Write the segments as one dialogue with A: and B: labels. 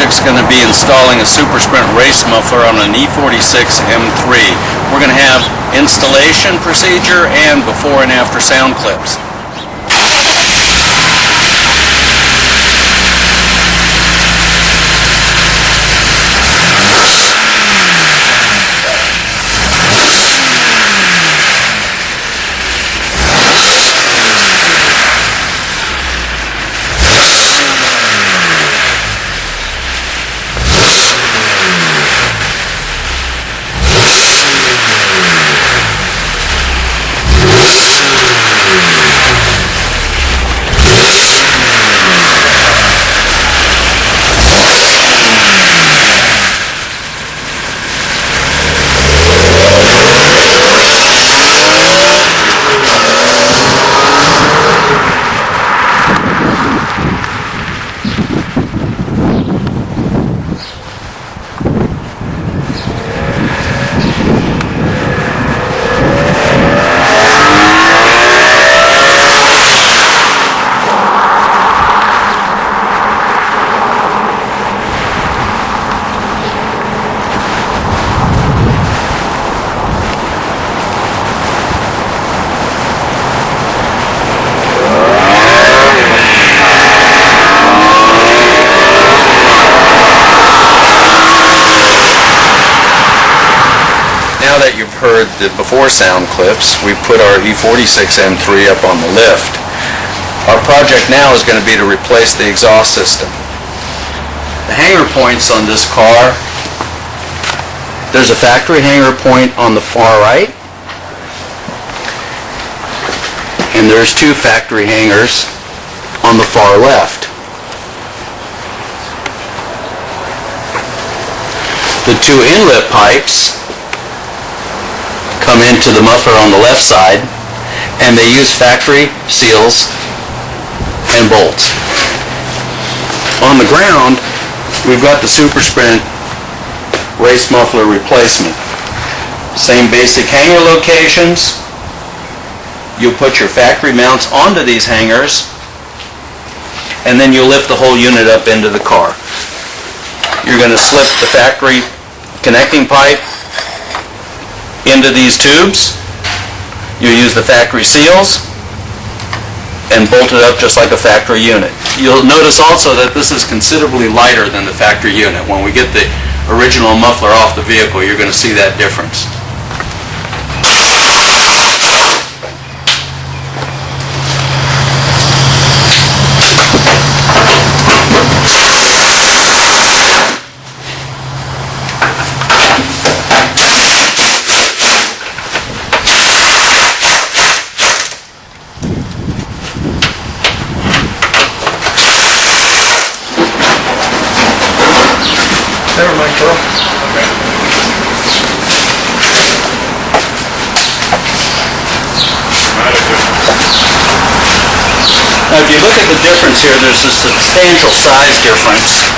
A: project's going to be installing a Supersprint race muffler on an E46 M3. We're going to have installation procedure and before and after sound clips. Now that you've heard the before sound clips, we put our E46 M3 up on the lift. Our project now is going to be to replace the exhaust system. The hanger points on this car, there's a factory hanger point on the far right, and there's two factory hangers on the far left. The two inlet pipes come into the muffler on the left side, and they use factory seals and bolts. On the ground, we've got the Supersprint race muffler replacement. Same basic hanger locations. You'll put your factory mounts onto these hangers, and then you'll lift the whole unit up into the car. You're going to slip the factory connecting pipe into these tubes. You use the factory seals and bolt it up just like a factory unit. You'll notice also that this is considerably lighter than the factory unit. When we get the original muffler off the vehicle, you're going to see that difference.
B: Never mind, Carl. Okay.
A: Now, if you look at the difference here, there's a substantial size difference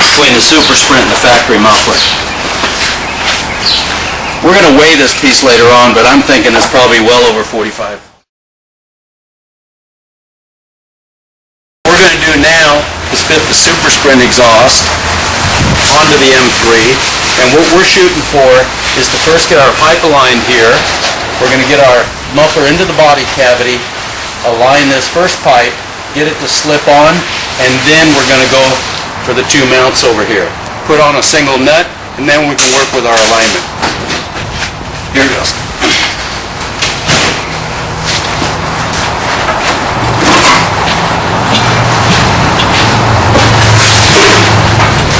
A: between the Supersprint and the factory muffler. We're going to weigh this piece later on, but I'm thinking it's probably well over 45. What we're going to do now is fit the Supersprint exhaust onto the M3, and what we're shooting for is to first get our pipe aligned here. We're going to get our muffler into the body cavity, align this first pipe, get it to slip on, and then we're going to go for the two mounts over here. Put on a single nut, and then we can work with our alignment. Here it goes.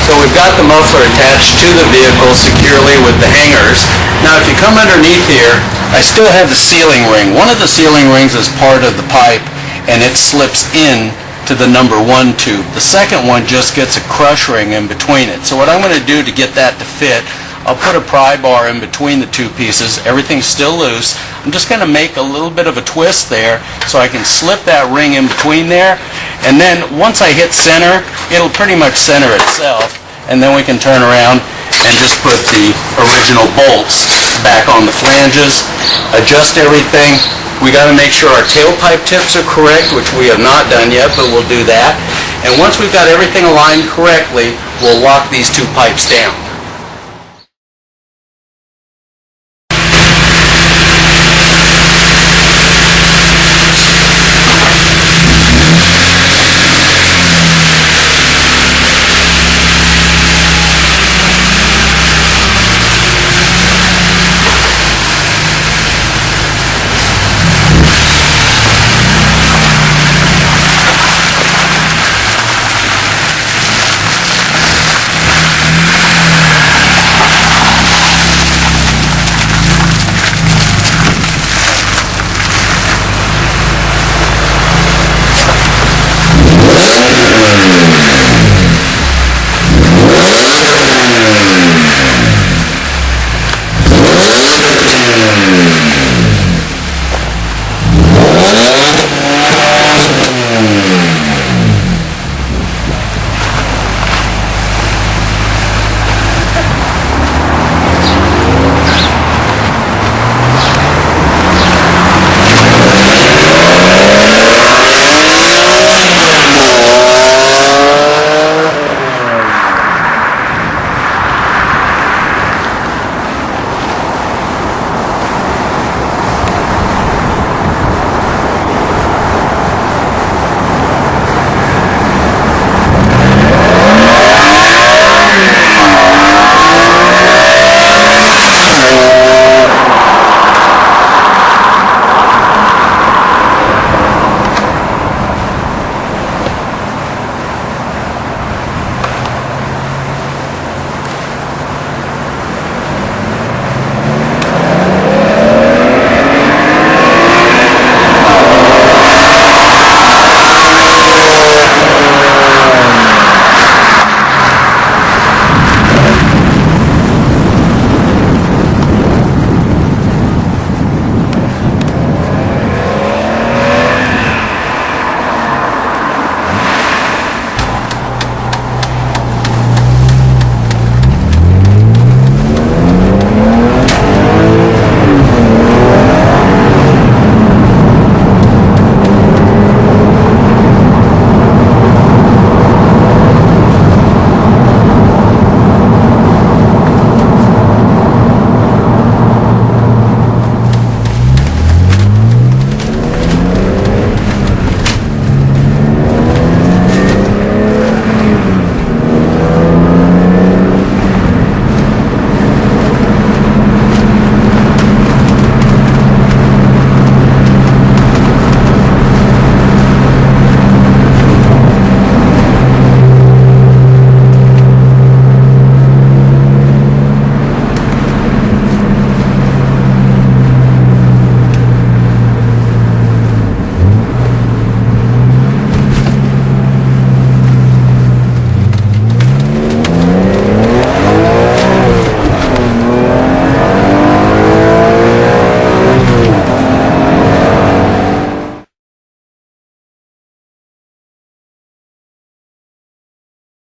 A: So we've got the muffler attached to the vehicle securely with the hangers. Now if you come underneath here, I still have the sealing ring. One of the sealing rings is part of the pipe, and it slips in to the number 1 tube. The second one just gets a crush ring in between it. So what I'm going to do to get that to fit, I'll put a pry bar in between the two pieces. Everything's still loose. I'm just going to make a little bit of a twist there so I can slip that ring in between there, and then once I hit center, it'll pretty much center itself, and then we can turn around and just put the original bolts back on the flanges, adjust everything, We got to make sure our tailpipe tips are correct, which we have not done yet, but we'll do that. And once we've got everything aligned correctly, we'll lock these two pipes down.